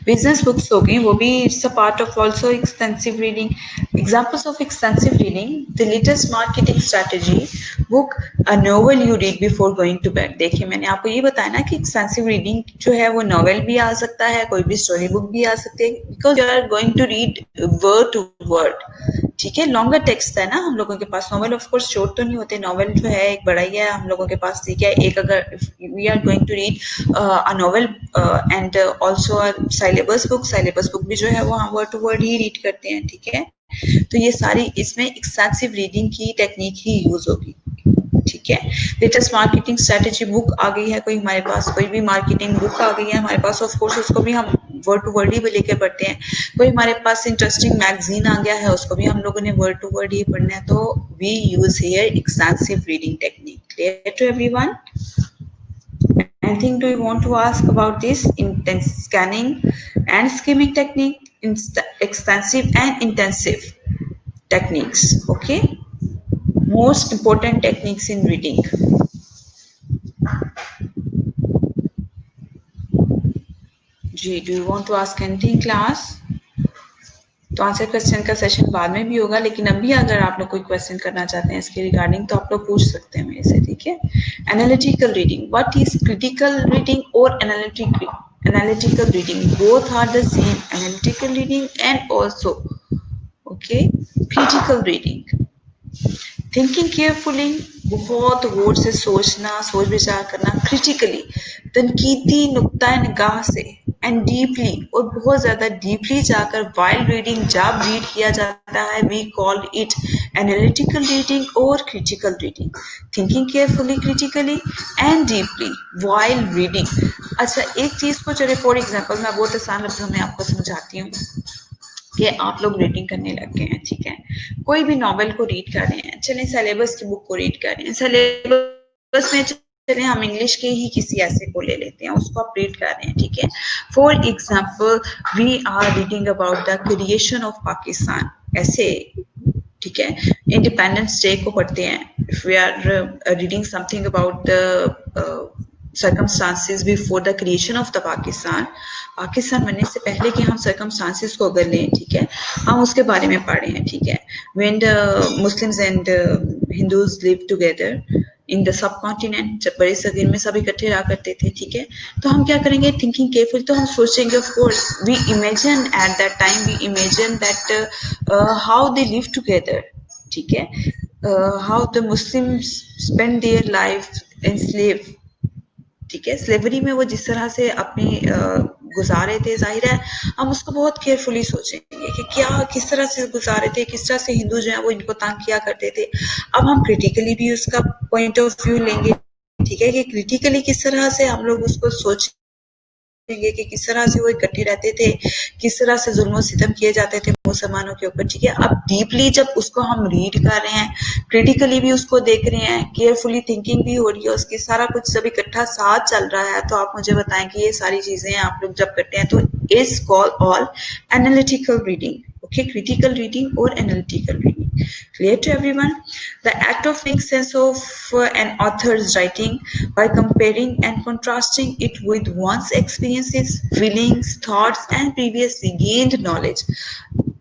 बिजनेस बुक्स हो गई, वो भी it's a part of also extensive reading. Examples of extensive reading, the latest marketing strategy book, a novel you read before going to bed. देखिए मैंने आपको ये बताया ना कि एक्सटेंसिव रीडिंग जो है वो नोवेल भी आ सकता है, कोई भी स्टोरी बुक भी आ सकती है, because you are going to read word to word, ठीक है, लॉन्गर टेक्स्ट है ना हम लोगों के पास। नॉवल ऑफ कोर्स शॉर्ट तो नहीं होते, नॉवल जो है एक बड़ा ही है हम लोगों के पास, ठीक है, एक अगर we are going to read a novel and also a syllabus book भी जो है वो हम वर्ड टू वर्ड ही रीड करते हैं, ठीक है, तो ये सारी इसमें एक्सटेंसिव रीडिंग की टेक्निक ही यूज होगी, ठीक है। लेटेस्ट मार्केटिंग स्ट्रेटेजी बुक आ गई है कोई हमारे पास, कोई भी मार्केटिंग बुक आ गई है हमारे पास, ऑफ कोर्स उसको भी हम वर्ड टू वर्ड ही लेके पढ़ते हैं। कोई हमारे पास इंटरेस्टिंग मैगजीन आ गया है, उसको भी हम लोगों ने वर्ड टू वर्ड ही पढ़ना है, तो we use here extensive reading technique. Clear to everyone? Anything do you want to ask about this intense scanning and skimming technique, extensive and intensive techniques? Okay, most important techniques in reading. जी, do you want to ask anything class? तो आंसर क्वेश्चन का सेशन बाद में भी होगा, लेकिन अभी अगर आप लोग कोई क्वेश्चन करना चाहते हैं इसके रिगार्डिंग तो आप लोग पूछ सकते हैं मेरे से, ठीक है। Analytical reading, what is critical reading और analytical reading, both are the same, analytical reading and also okay critical reading. Thinking carefully, बहुत गौर से सोचना, सोच विचार करना, क्रिटिकली, तनकीदी नुक्ता निगाह से, एंड डीपली, और बहुत ज्यादा डीपली जाकर वाइल रीडिंग जब रीड किया जाता है, we call it analytical reading और critical reading. Thinking carefully, critically and deeply while reading. अच्छा, एक चीज को चले फॉर एग्जाम्पल मैं बहुत आसान लफ्जों में आपको समझाती हूँ कि आप लोग रीडिंग करने लग गए हैं, ठीक है, कोई भी नॉवेल को रीड कर रहे हैं, चलें सिलेबस की बुक को रीड कर रहे हैं, सिलेबस में चलें हम इंग्लिश के ही किसी ऐसे को ले लेते हैं, उसको आप रीड कर रहे हैं, ठीक है। For example we are reading about the creation of Pakistan, ऐसे, ठीक है, इंडिपेंडेंस डे को पढ़ते हैं, if we are reading something about the circumstances before the creation of the Pakistan बनने से पहले के हम circumstances को अगर लें, ठीक है, हम उसके बारे में पढ़ रहे हैं, ठीक है, when the Muslims and Hindus live together in the subcontinent, जब बड़े सगीर में सब इकट्ठे रहा करते थे, ठीक है, तो हम क्या करेंगे, थिंकिंग केयरफुल, तो हम सोचेंगे, of course we imagine at that time, we imagine that how they live together, ठीक है, how the Muslims spend their life in slave, ठीक है, स्लेवरी में वो जिस तरह से अपनी गुजारे थे, जाहिर है हम उसको बहुत केयरफुली सोचेंगे कि क्या किस तरह से गुजारे थे, किस तरह से हिंदू जो है वो इनको तंग किया करते थे। अब हम क्रिटिकली भी उसका पॉइंट ऑफ व्यू लेंगे, ठीक है, कि क्रिटिकली किस तरह से हम लोग उसको सोचेंगे कि किस तरह से वो इकट्ठे रहते थे, किस तरह से जुल्म सितम किए जाते थे मुसलमानों के ऊपर, ठीक है। अब डीपली जब उसको हम रीड कर रहे हैं, क्रिटिकली भी उसको देख रहे हैं, केयरफुली थिंकिंग भी हो रही है उसकी, सारा कुछ जब इकट्ठा साथ चल रहा है, तो आप मुझे बताएं कि ये सारी चीजें आप लोग जब करते हैं तो is call all analytical reading, okay, critical reading or analytical reading. Clear to everyone? The act of making sense of an author's writing by comparing and contrasting it with one's experiences, feelings, thoughts and previously gained knowledge.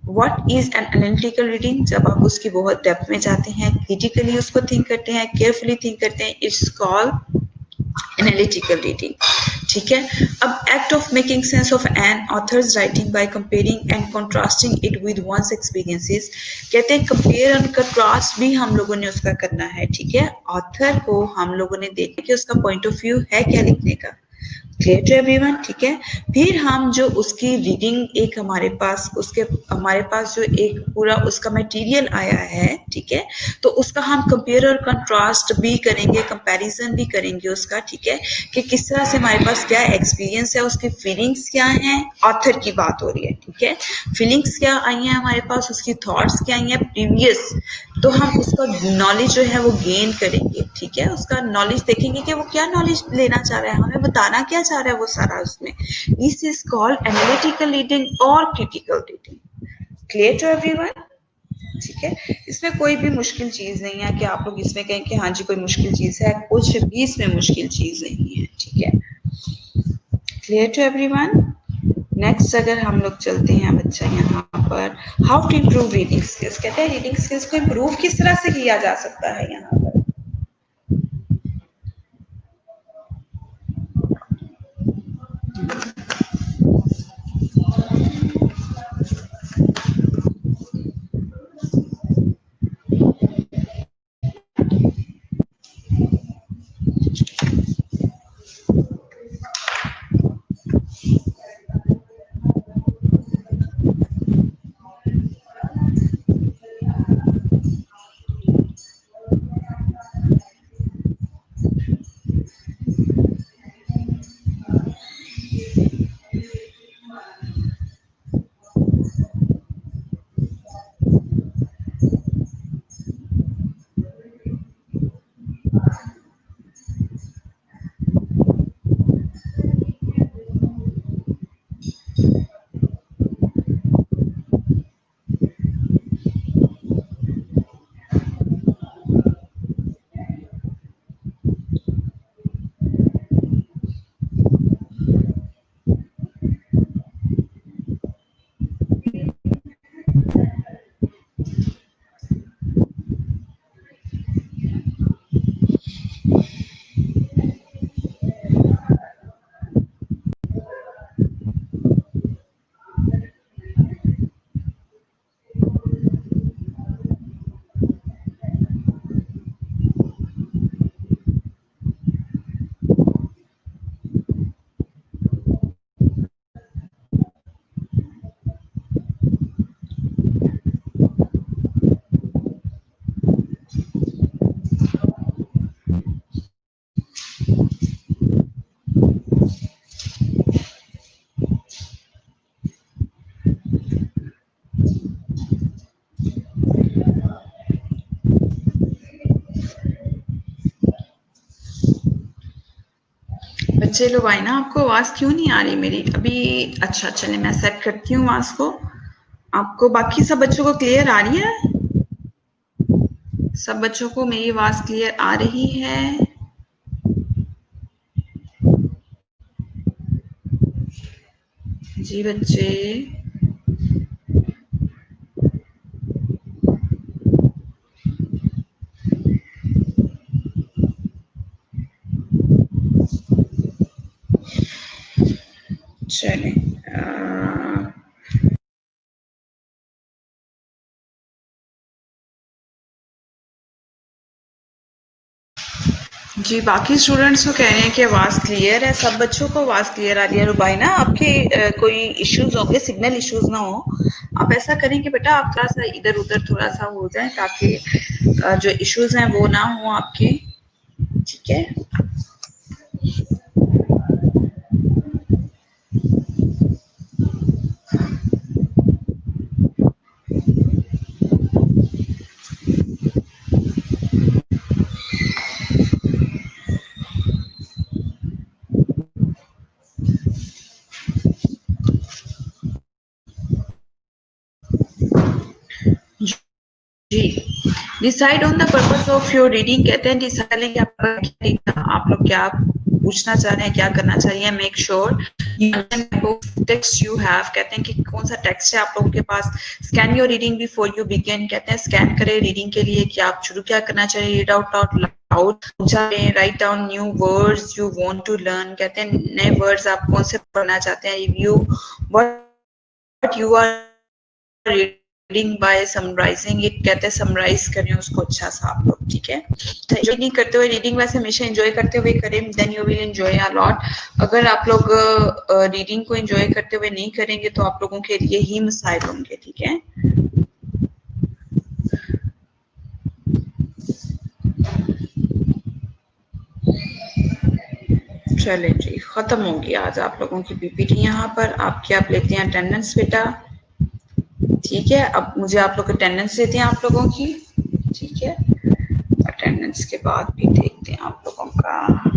What is an analytical reading? जब आप उसकी बहुत डेप्थ में जाते हैं, क्रिटिकली उसको थिंक करते हैं, केयरफुली थिंक करते हैं, इट्स कॉल्ड एनालिटिकल रीडिंग। ठीक है, अब act of making sense of an author's writing by comparing and contrasting it with one's experiences. कहते हैं कंपेयर एंड कंट्रास्ट भी हम लोगों ने उसका करना है। ठीक है, ऑथर को हम लोगों ने देखा कि उसका पॉइंट ऑफ व्यू है क्या लिखने का। Clear to everyone? ठीक है, फिर हम जो उसकी रीडिंग एक हमारे पास जो एक पूरा उसका मटेरियल आया है, ठीक है, तो उसका हम कंपेयर और कंट्रास्ट भी करेंगे, कंपैरिजन भी करेंगे उसका। ठीक है, कि किस तरह से हमारे पास क्या एक्सपीरियंस है, उसकी फीलिंग्स क्या हैं, ऑथर की बात हो रही है। ठीक है, फीलिंग्स क्या आई हैं हमारे पास, उसकी थॉट्स क्या आई हैं प्रीवियस, तो हम उसका नॉलेज जो है वो गेन करेंगे। ठीक है, उसका नॉलेज देखेंगे कि वो क्या नॉलेज लेना चाह रहा है, हमें बताना क्या चाह रहा है वो सारा उसमें। This is called analytical reading और critical reading. Clear to everyone? ठीक है, इसमें कोई भी मुश्किल चीज नहीं है कि आप लोग इसमें कहें कि हाँ जी कोई मुश्किल चीज है, कुछ भी इसमें मुश्किल चीज नहीं है। ठीक है, क्लियर टू एवरीवन? नेक्स्ट अगर हम लोग चलते हैं बच्चा यहाँ पर, how to improve reading skills. कहते हैं रीडिंग स्किल्स को इम्प्रूव किस तरह से किया जा सकता है यहाँ पर। बच्चे लोग आए ना, आपको आवाज क्यों नहीं आ रही मेरी अभी? अच्छा चले मैं सेट करती हूँ आवाज को। आपको बाकी सब बच्चों को क्लियर आ रही है? सब बच्चों को मेरी आवाज क्लियर आ रही है? जी बच्चे, चले जी बाकी स्टूडेंट्स को कह रहे हैं कि आवाज़ क्लियर है, सब बच्चों को आवाज़ क्लियर आ रही है। रुबाइना आपके कोई इश्यूज होंगे, सिग्नल इश्यूज ना हो। आप ऐसा करें कि बेटा आप थोड़ा सा इधर उधर थोड़ा सा हो जाए ताकि जो इश्यूज हैं वो ना हो आपके। ठीक है, जी decide on the purpose of your reading. कहते हैं डिसाइड करें कि आप लोग क्या पूछना चाह रहे हैं क्या करना चाहिए, make sure text you have, कहते हैं कि कौन सा टेक्स्ट है आप लोगों के पास। Scan your reading before you begin, कहते हैं स्कैन करें रीडिंग के लिए कि आप शुरू क्या करना चाहिए। Read out loud, write down new words you want to learn, कहते हैं नए वर्ड्स आप कौन से पढ़ना चाहते हैं। Review what you are reading by summarising it, कहते हैं समराइज करें उसको अच्छा सा आप लोग, ठीक है। एंजॉय नहीं करते हुए रीडिंग वैसे हमेशा एंजॉय करते हुए करें, then you will enjoy a lot. अगर आप लोग रीडिंग को एंजॉय करते हुए नहीं करेंगे तो आप लोगों के लिए ही मसाइल होंगे, ठीक है। चले जी, खत्म होगी आज आप लोगों की पीपीटी यहाँ पर। आपकी आप लेते हैं अटेंडेंस बेटा, ठीक है। अब मुझे आप लोग अटेंडेंस देते हैं आप लोगों की, ठीक है। अटेंडेंस के बाद भी देखते हैं आप लोगों का।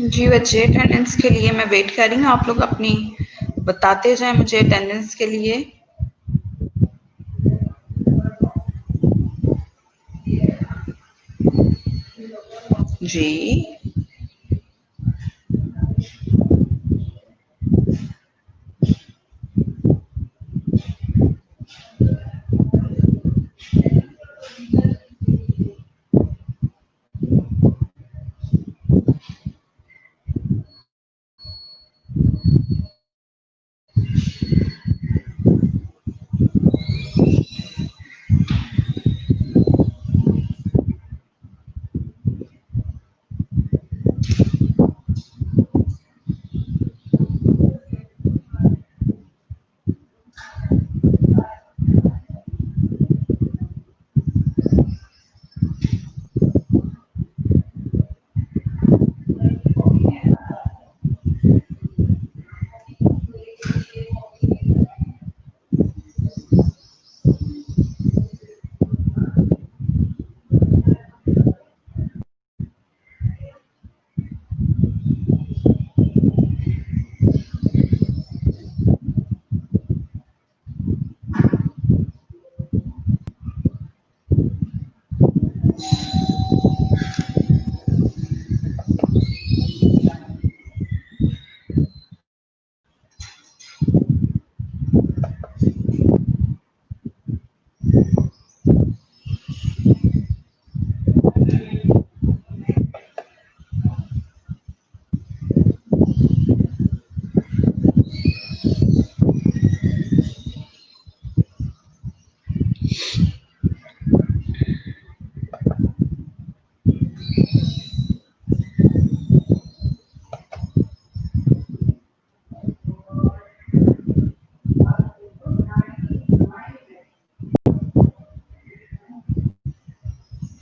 जी बच्चे, अटेंडेंस के लिए मैं वेट कर रही हूँ, आप लोग अपनी बताते जाएं मुझे अटेंडेंस के लिए। जी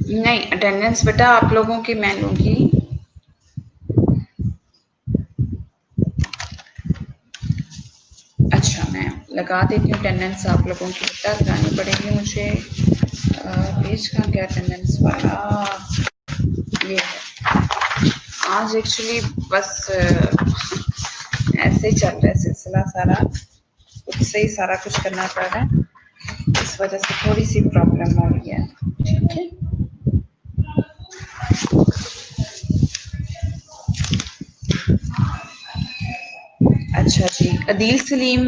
नहीं, अटेंडेंस बेटा आप लोगों की मैं लूंगी। अच्छा, मैं लगा देती हूँ अटेंडेंस आप लोगों की, बेटा लगानी पड़ेगी मुझे। पेज कहाँ गया अटेंडेंस वाला, ये है। आज एक्चुअली बस ऐसे ही चल रहा है सिलसिला सारा, खुद से ही सारा कुछ करना पड़ रहा है, इस वजह से थोड़ी सी प्रॉब्लम हो रही है, ठीक है। अच्छा जी, अदील सलीम,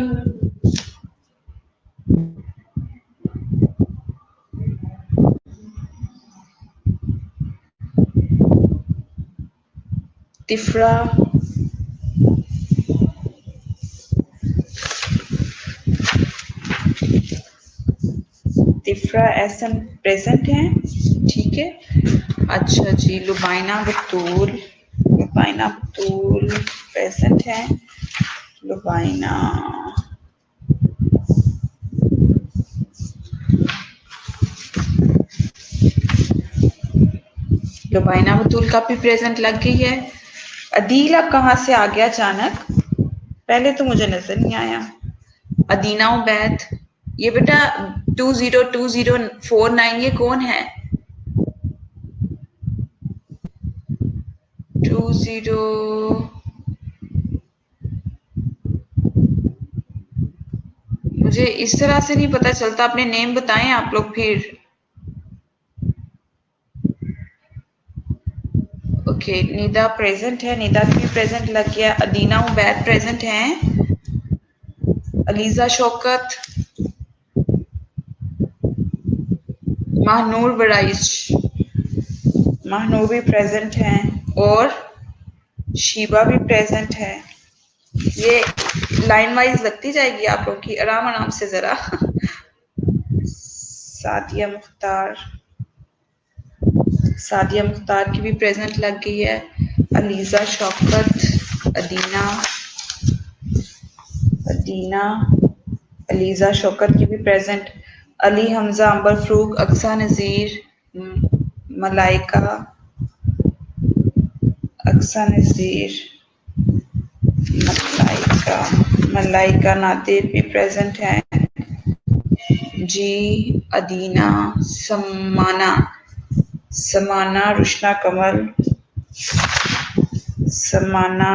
तिफरा, तिफ्रा एहसन प्रेजेंट हैं, ठीक है। अच्छा जी, लुबाइना बतूल प्रेजेंट है। लुबाइना लुबाइना बतूल का भी प्रेजेंट लग गई है। अदील अब कहाँ से आ गया अचानक, पहले तो मुझे नजर नहीं आया। अदीना उबैद, ये बेटा 202049 ये कौन है? 20 मुझे इस तरह से नहीं पता चलता, अपने नेम बताएं आप लोग फिर। ओके, निदा प्रेजेंट है, निदा की प्रेजेंट लग गया। अदीना उबैद प्रेजेंट हैं। अलीजा शौकत, महानूर बराइश, महानूर भी प्रेजेंट हैं और शीबा भी प्रेजेंट है। ये लाइन वाइज लगती जाएगी आप लोग की, आराम आराम से जरा। सादिया मुख्तार की भी प्रेजेंट लग गई है। अलीजा शौकत, अदीना अलीजा शौकत की भी प्रेजेंट। अली हमजा, अंबर फरूक, अक्सा नज़ीर, मलाइका मलाइका नादिर भी प्रेजेंट है जी। अदीना, समाना रुशना कमल, समाना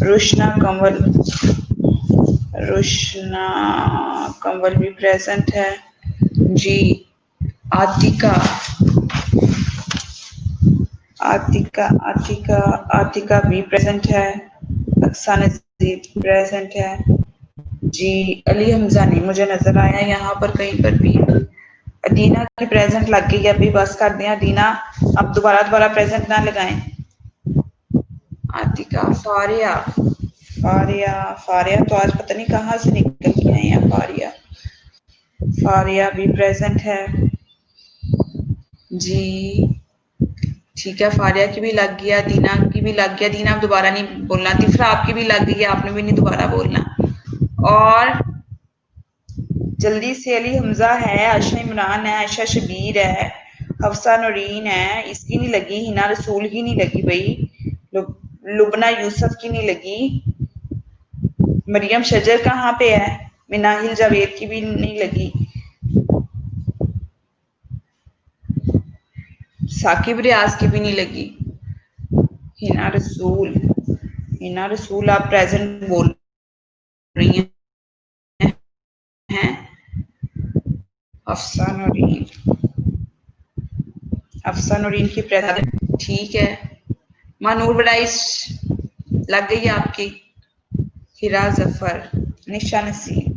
रुशना कंवल भी प्रेजेंट है जी। आतिका भी प्रेजेंट है। अक्सा नज़ीर प्रेजेंट है जी। अली हमजा नहीं मुझे नजर आया यहाँ पर कहीं पर भी। अदीना की प्रेजेंट लग गई, अभी बस कर दिया अदीना, अब दोबारा प्रेजेंट ना लगाएं। आतिका, फारिया तो आज पता नहीं कहाँ से निकल के आई है। फारिया भी प्रेजेंट है जी, ठीक है। फारिया की भी लग गया, दीना की भी लग गया। दीना अब दोबारा नहीं बोलना। तिफरा आपकी भी लग गई है, आपने भी नहीं दोबारा बोलना। और जल्दी से अली हमजा है, आयशा इमरान है, आयशा शबीर है, हफ्सा नौरीन है, इसकी नहीं लगी। हिना रसूल की नहीं लगी भाई। लुबना यूसुफ की नहीं लगी। मरियम शजर कहाँ पे है? मिनाहिल जावेद की भी नहीं लगी। साकिब रियाज की भी नहीं लगी। हिना रसूल आप प्रेजेंट बोल रही हैं। अफसा नूरीन की प्रेजेंट, ठीक है। मानूर बड़ाइश लग गई है आपकी। हिरा जफर, निशा नसीम,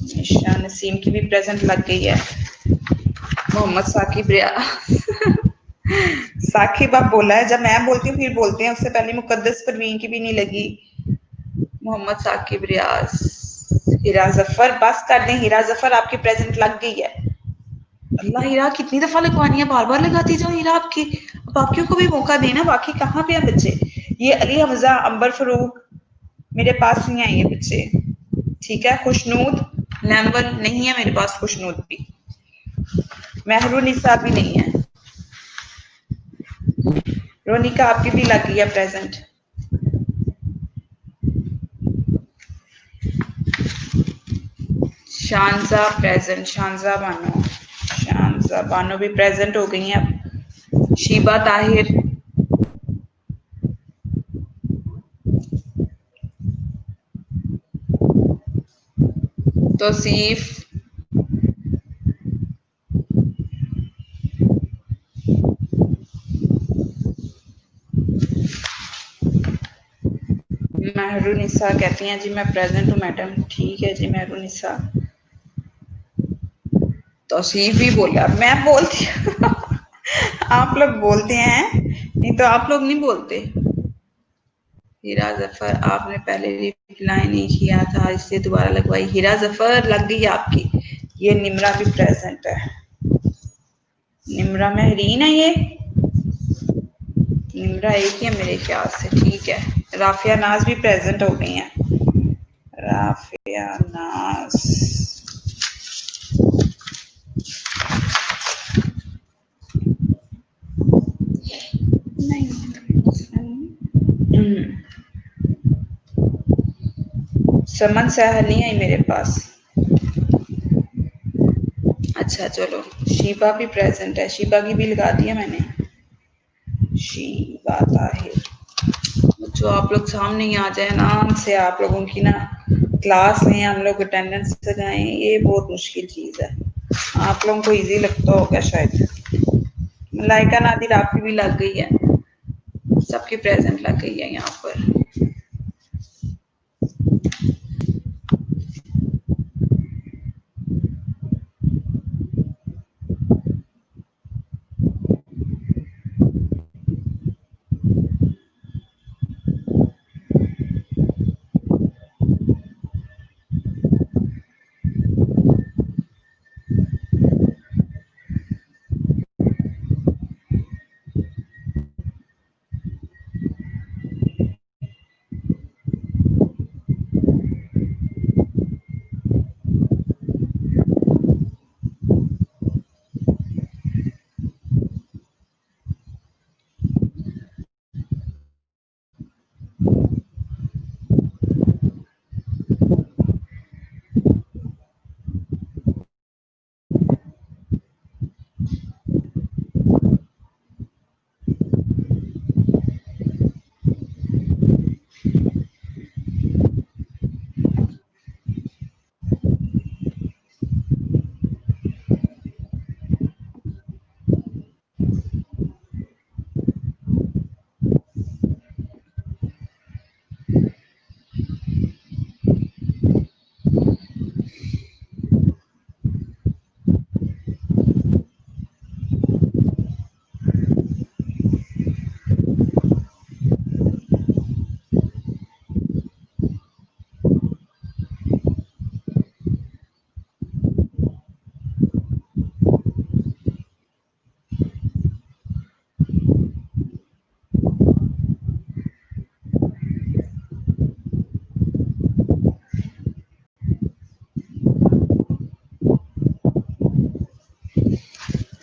निशा नसीम की भी प्रेजेंट लग गई है। मोहम्मद साकिब साकिब अब बोला है, जब मैं बोलती हूँ फिर बोलते हैं, उससे पहले मुकद्दस परवीन की भी नहीं लगी। मोहम्मद साकिब रियाज, हिरा जफर, बस कर दें। हिरा जफर आपकी प्रेजेंट लग गई है। अल्लाह, हीरा कितनी दफा लगवानी है, बार बार लगाती जाओ हीरा आपकी। बाकियों को भी मौका देना, बाकी कहाँ पे है बच्चे? ये अली हमजा, अंबर फरूक, मेरे पास नहीं आए ये बच्चे, ठीक है। खुशनूद नैमवल नहीं है मेरे पास, खुशनूद भी। मेहरुनिसा भी नहीं है। रोनिका आपकी भी लग गई है प्रेजेंट। शानजा प्रेजेंट, शानजा बानो भी प्रेजेंट हो गई हैं अब। शीबा ताहिर, तौसीफ, मेहरुनिसा कहती हैं जी मैं प्रेजेंट हूँ मैडम, ठीक है जी मेहरुनिसा। तौसीफ भी बोला, मैं बोलती हूँ। आप लोग बोलते हैं, नहीं तो आप लोग नहीं बोलते। हीरा जफर आपने पहले रिप्लाई नहीं किया था इसलिए दोबारा लगवाई। हीरा जफर लग गई आपकी। ये निमरा भी प्रेजेंट है। निमरा महरीन है ये। निमरा एक ही है मेरे ख्याल से। ठीक है। राफिया नाज भी प्रेजेंट हो गई हैं। राफिया नाज नहीं। समन सहल नहीं आई मेरे पास। अच्छा चलो शीबा भी प्रेजेंट है। शीबा की भी लगा दिया मैंने। शीबा ताहिर। जो आप लोग सामने ही आ जाए ना से आप लोगों की ना क्लास लें हम लोग अटेंडेंस लगाएं ये बहुत मुश्किल चीज़ है। आप लोगों को इजी लगता होगा शायद। मलाइका नादिर आपकी भी लग गई है। सबकी प्रेजेंट लग गई है यहाँ पर।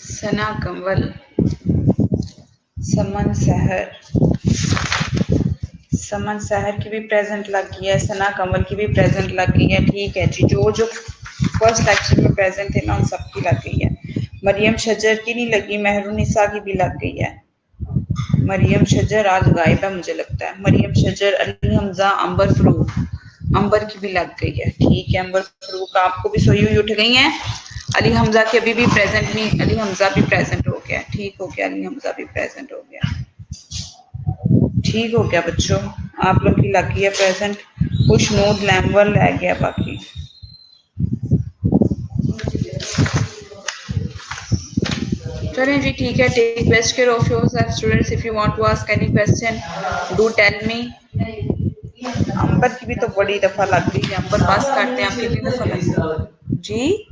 सना कंवल, समन सहर, समन सहर की भी प्रेजेंट लग गई है। सना कंवल की भी प्रेजेंट लग गई है। ठीक है जी। जो जो फर्स्ट लेक्चर में प्रेजेंट थे ना उन सबकी लग गई है। मरियम शजर की नहीं लगी। मेहरुनिसा की भी लग गई है। मरियम शजर आज गायब है मुझे लगता है। मरियम शजर, अली हमजा, अंबर फरूक। अंबर की भी लग गई है। ठीक है। अंबर फरूक आपको भी सोई हुई उठ गई हैं। अली हमजा की अभी भी प्रेजेंट नहीं। अली हमजा भी प्रेजेंट हो गया। ठीक हो गया। अली हमजा भी प्रेजेंट हो गया। ठीक हो गया बच्चों। आप लोग की लग गई है प्रेजेंट। खुशनूद लैम्बर रह गया बाकी। चलें जी ठीक है। Take best care of yourself students. If you want to ask any question do tell me. Ambar की भी तो बड़ी दफा लग गई है। अंबर पास करते हैं आप कितनी दफा लग जी।